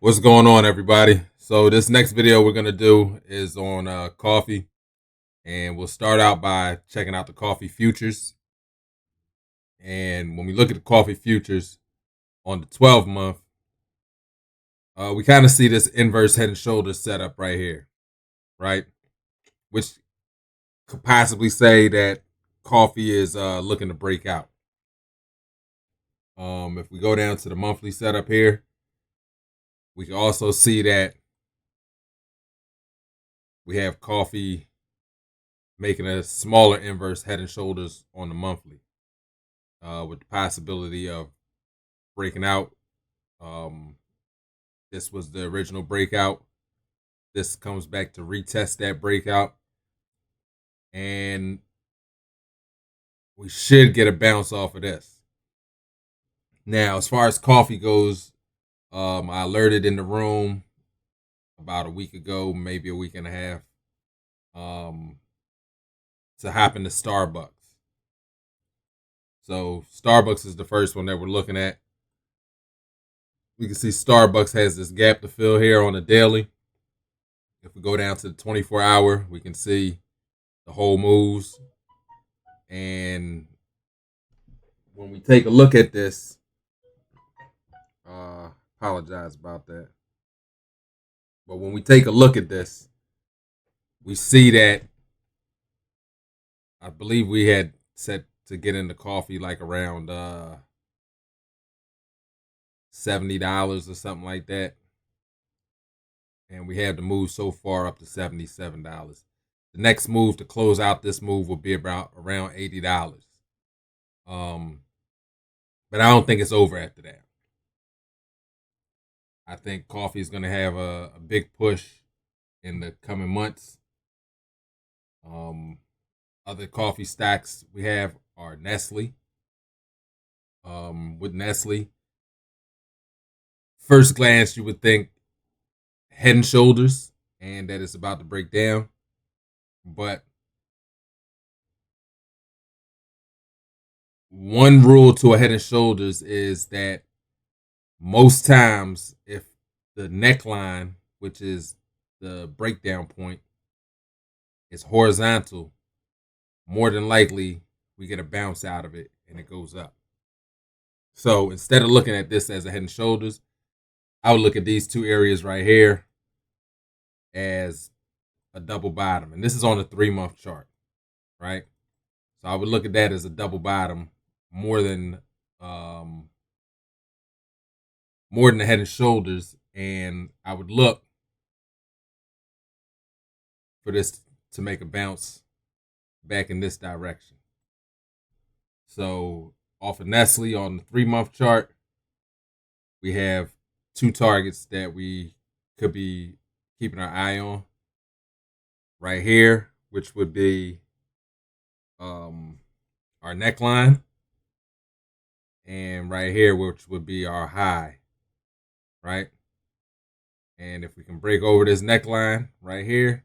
What's going on, everybody? So this next video we're gonna do is on coffee, and we'll start out by checking out the coffee futures. And when we look at the coffee futures on the 12 month, we kind of see this inverse head and shoulders setup right here, right? Which could possibly say that coffee is looking to break out. If we go down to the monthly setup here, we can also see that we have coffee making a smaller inverse head and shoulders on the monthly, with the possibility of breaking out. Um, this was the original breakout. This comes back to retest that breakout, and we should get a bounce off of this. Now, as far as coffee goes, I alerted in the room about a week ago, maybe a week and a half, um, to hop into Starbucks. So Starbucks is the first one that we're looking at. We can see Starbucks has this gap to fill here on the daily. If we go down to the 24-hour, we can see the whole moves. And when we take a look at this, apologize about that. But when we take a look at this, we see that I believe we had set to get into coffee like around $70 or something like that. And we have the move so far up to $77. The next move to close out this move will be about around $80. Um, but I don't think it's over after that. I think coffee is going to have a big push in the coming months. Other coffee stacks we have are Nestle. With Nestle, first glance you would think Head and Shoulders and that it's about to break down, but one rule to a Head and Shoulders is that most times if the neckline, which is the breakdown point, is horizontal, more than likely we get a bounce out of it and it goes up. So instead of looking at this as a Head and Shoulders, I would look at these two areas right here as a double bottom. And this is on a 3 month chart, right? So I would look at that as a double bottom more than um more than the Head and Shoulders. And I would look for this to make a bounce back in this direction. So off of Nestle on the 3 month chart, we have two targets that we could be keeping our eye on right here, which would be um, our neckline, and right here, which would be our high, right? And if we can break over this neckline right here,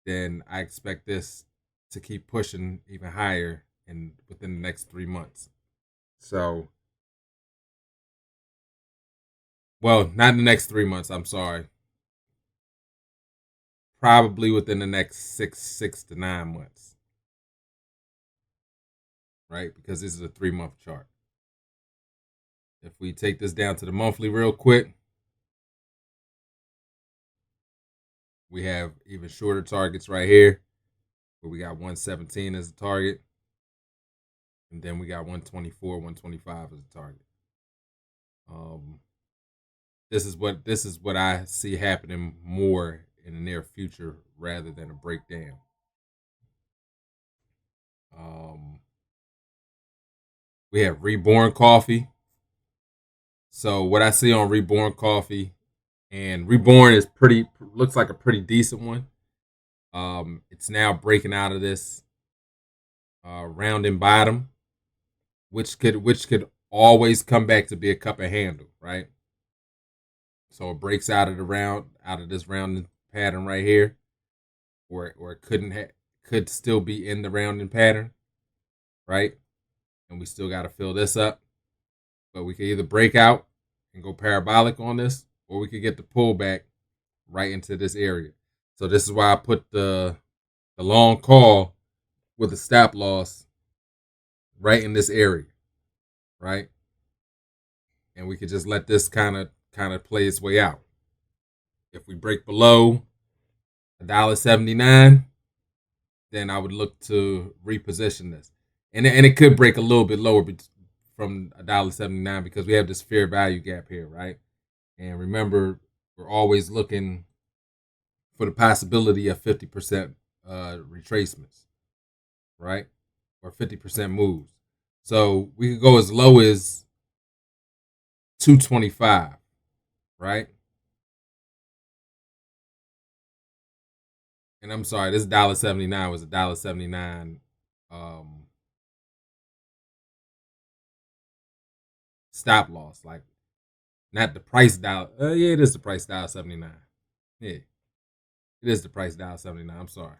then I expect this to keep pushing even higher in within the next 3 months. So, well, not in the next 3 months. I'm sorry. Probably within the next six to 9 months, right? Because this is a 3 month chart. If we take this down to the monthly real quick, we have even shorter targets right here, where we got 117 as a target, and then we got 124, 125 as a target. Um, this is what I see happening more in the near future rather than a breakdown. Um, we have Reborn Coffee. So what I see on Reborn Coffee, and Reborn is pretty looks like a pretty decent one. It's now breaking out of this rounding bottom, which could always come back to be a cup and handle, right? So it breaks out of this rounding pattern right here, or it could still be in the rounding pattern, right? And we still got to fill this up, but we can either break out and go parabolic on this, or we could get the pullback right into this area. So this is why I put the long call with a stop loss right in this area, right? And we could just let this kind of play its way out. If we break below $1.79, then I would look to reposition this. And it could break a little bit lower from $1.79 because we have this fair value gap here, right? And remember, we're always looking for the possibility of 50% retracements, right? Or 50% moves. So we could go as low as 225, right? And I'm sorry, this $1.79 was $1.79 stop loss. Like, not the price dollar. Yeah, it is the price $1.79. Yeah, it is the price $1.79. I'm sorry.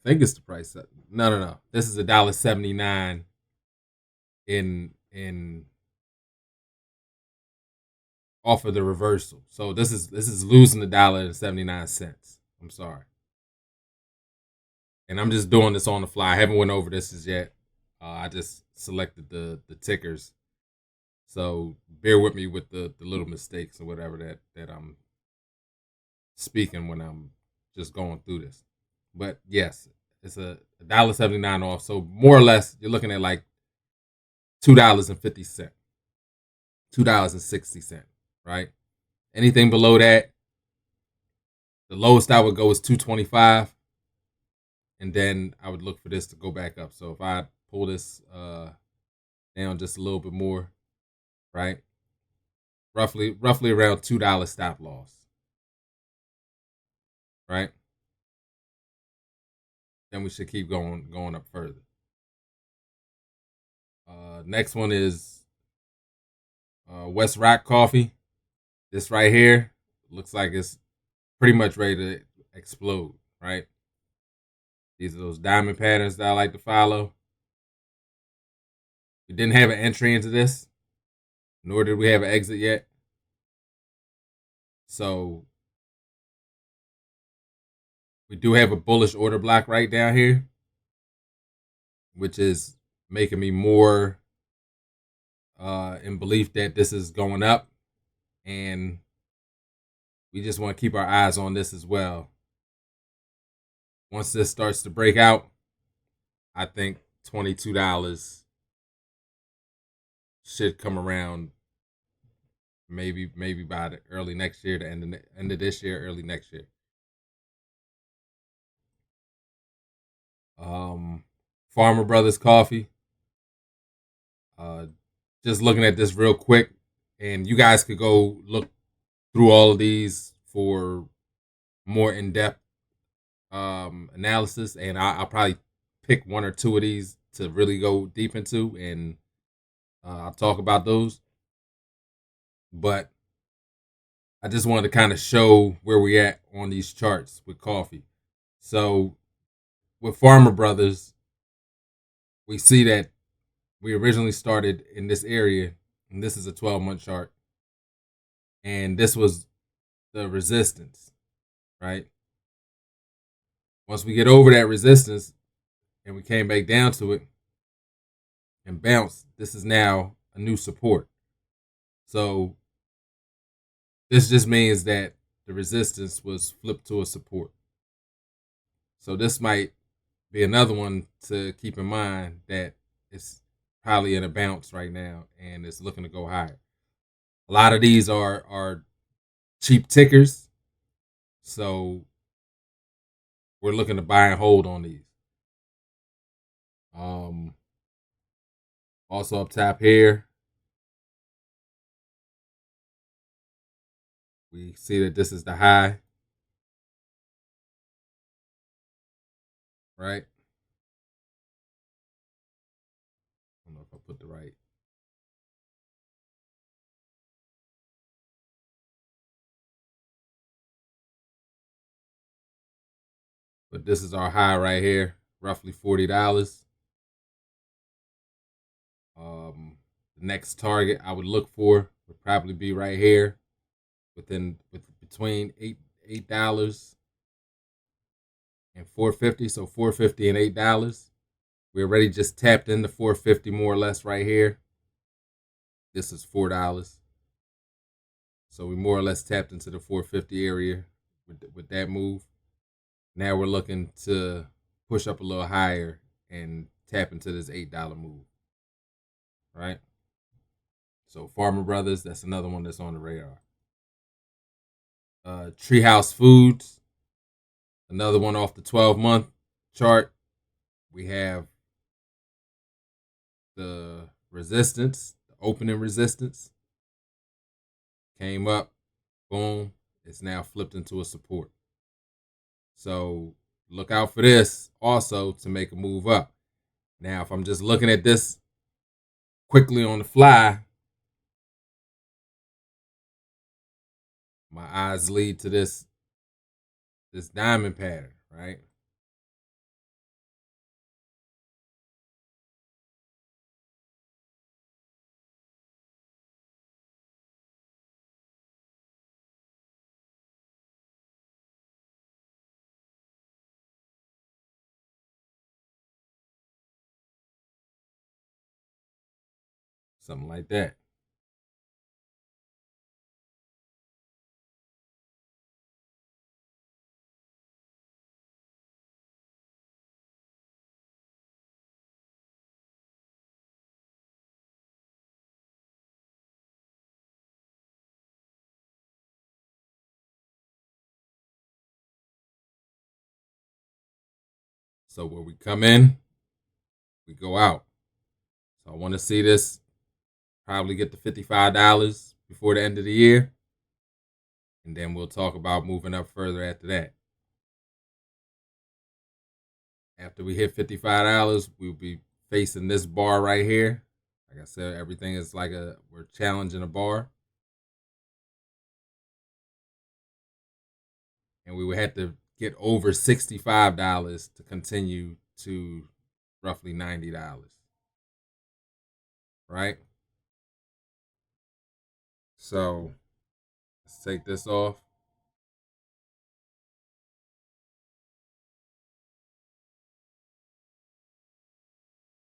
I think it's the price. No, no, no. This is $1.79 in off of the reversal. So this is losing $1.79. I'm sorry. And I'm just doing this on the fly. I haven't went over this as yet. I just selected the tickers. So bear with me with the little mistakes or whatever that I'm speaking when I'm just going through this. But yes, it's a $1.79 off. So more or less, you're looking at like $2.50, $2.60, right? Anything below that, the lowest I would go is 225, and then I would look for this to go back up. So if I pull this down just a little bit more, right? Roughly around $2 stop loss, right? Then we should keep going up further. Next one is West Rock Coffee. This right here looks like it's pretty much ready to explode, right? These are those diamond patterns that I like to follow. We didn't have an entry into this, nor did we have an exit yet. So we do have a bullish order block right down here, which is making me more in belief that this is going up. And we just want to keep our eyes on this as well. Once this starts to break out, I think $22 should come around maybe by the early next year, the end of this year, early next year. Farmer Brothers Coffee. Uh, just looking at this real quick, and you guys could go look through all of these for more in depth analysis, and I'll probably pick one or two of these to really go deep into, and I'll talk about those. But I just wanted to kind of show where we at on these charts with coffee. So with Farmer Brothers, we see that we originally started in this area, and this is a 12-month chart, and this was the resistance, right? Once we get over that resistance and we came back down to it and bounced, this is now a new support. So this just means that the resistance was flipped to a support. So this might be another one to keep in mind, that it's probably in a bounce right now and it's looking to go higher. A lot of these are cheap tickers, so we're looking to buy and hold on these. Um, Also up top here, we see that this is the high, right? I don't know if I put the right. But this is our high right here, roughly $40. The next target I would look for would probably be right here, between $8 and 450. So 450 and $8. We already just tapped into 450 more or less right here. This is $4. So we more or less tapped into the 450 area with that move. Now we're looking to push up a little higher and tap into this $8 move. Right? So Farmer Brothers, that's another one that's on the radar. Treehouse Foods, another one off the 12-month chart. We have the resistance, the opening resistance. Came up, boom, it's now flipped into a support. So look out for this also to make a move up. Now, if I'm just looking at this quickly on the fly, my eyes lead to this diamond pattern, right? Something like that. So where we come in, we go out. So I want to see this probably get to $55 before the end of the year. And then we'll talk about moving up further after that. After we hit $55, we'll be facing this bar right here. Like I said, everything is like we're challenging a bar. And we would have to get over $65 to continue to roughly $90. Right? So let's take this off.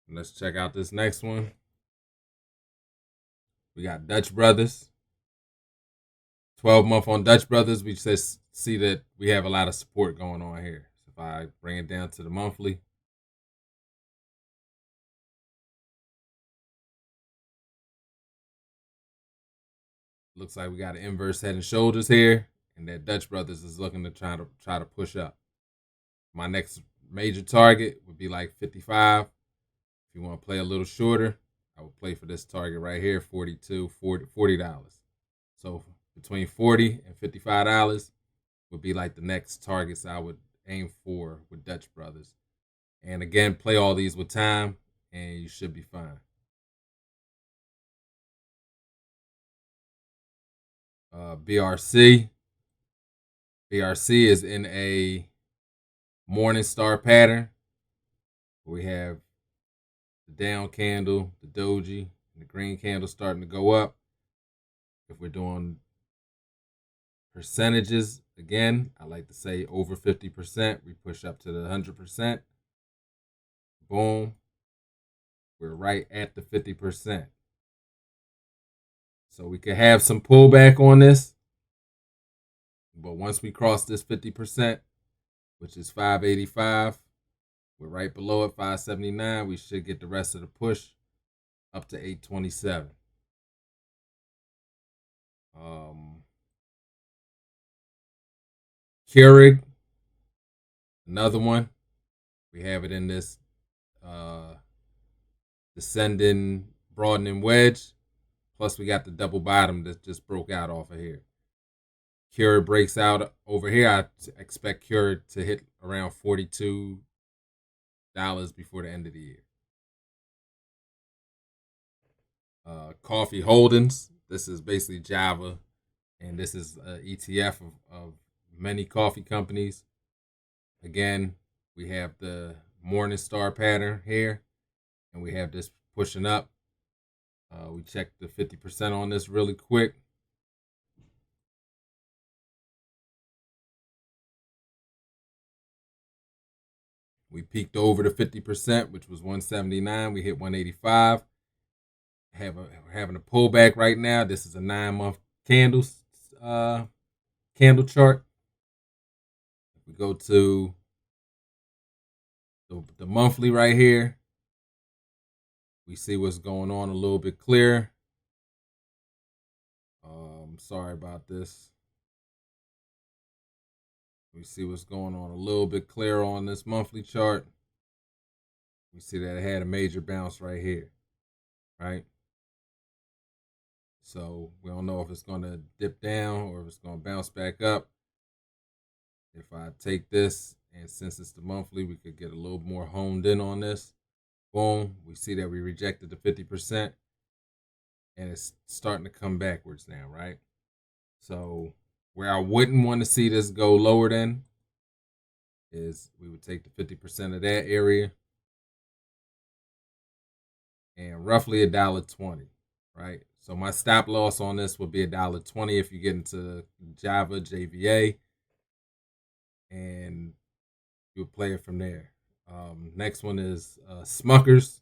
And let's check out this next one. We got Dutch Brothers. 12-month on Dutch Brothers. We just see that we have a lot of support going on here. So if I bring it down to the monthly, looks like we got an inverse head and shoulders here, and that Dutch Brothers is looking to try to push up. My next major target would be like 55. If you want to play a little shorter, I would play for this target right here, $40. So between $40 and $55 would be like the next targets I would aim for with Dutch Brothers. And again, play all these with time, and you should be fine. BRC. BRC is in a morning star pattern. We have the down candle, the doji, and the green candle starting to go up. If we're doing percentages, again, I like to say over 50%. We push up to the 100%. Boom. We're right at the 50%. So we could have some pullback on this. But once we cross this 50%, which is 585, we're right below it, 579. We should get the rest of the push up to 827. Keurig, another one. We have it in this descending, broadening wedge. Plus, we got the double bottom that just broke out off of here. Keurig breaks out over here. I expect Keurig to hit around $42 before the end of the year. Coffee Holdings. This is basically Java, and this is an ETF of many coffee companies. Again, we have the Morning Star pattern here, and we have this pushing up. We checked the 50% on this really quick. We peaked over the 50%, which was 179. We hit 185. We're having a pullback right now. This is a 9-month candle chart. If we go to the monthly right here, we see what's going on a little bit clearer. Sorry about this. We see what's going on a little bit clearer on this monthly chart. We see that it had a major bounce right here, right? So we don't know if it's going to dip down or if it's going to bounce back up. If I take this, and since it's the monthly, we could get a little more honed in on this. Boom, we see that we rejected the 50%, and it's starting to come backwards now, right? So where I wouldn't want to see this go lower than is we would take the 50% of that area and roughly $1.20, right? So my stop loss on this would be $1.20 if you get into Java, JVA, and you'll play it from there. Next one is Smuckers.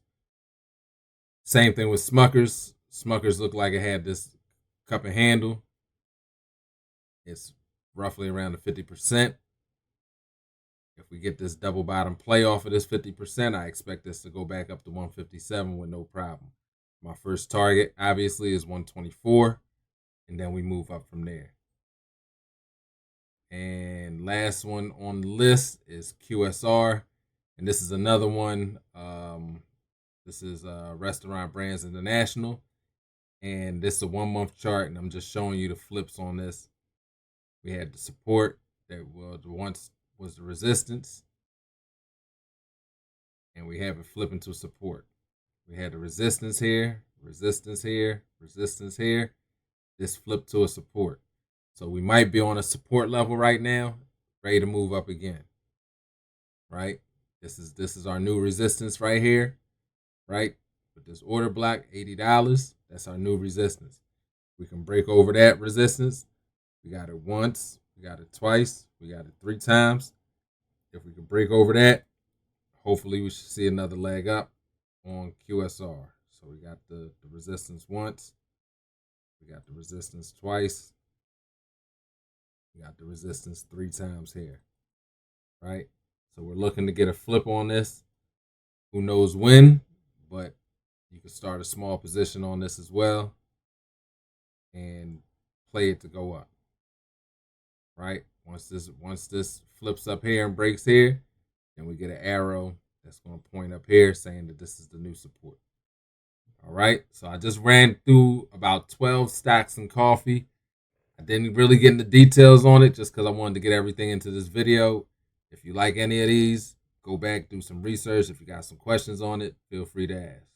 Same thing with Smuckers. Smuckers looked like it had this cup and handle. It's roughly around the 50%. If we get this double bottom play off of this 50%, I expect this to go back up to 157 with no problem. My first target, obviously, is 124, and then we move up from there. And last one on the list is QSR, and this is another one. This is Restaurant Brands International, and this is a 1-month chart, and I'm just showing you the flips on this. We had the support that once was the resistance, and we have it flipping to support. We had the resistance here, resistance here, resistance here. This flipped to a support. So we might be on a support level right now, ready to move up again. Right? This is our new resistance right here. Right? With this order block, $80. That's our new resistance. We can break over that resistance. We got it once, we got it twice, we got it 3 times. If we can break over that, hopefully we should see another leg up on QSR. So we got the resistance once, we got the resistance twice, we got the resistance 3 times here, right? So we're looking to get a flip on this. Who knows when, but you can start a small position on this as well and play it to go up, right? Once this flips up here and breaks here, then we get an arrow that's going to point up here saying that this is the new support. All right, so I just ran through about 12 stocks in coffee. I didn't really get into details on it just because I wanted to get everything into this video. If you like any of these, go back, do some research. If you got some questions on it, feel free to ask.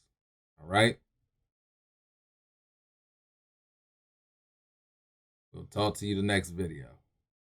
All right? We'll talk to you the next video.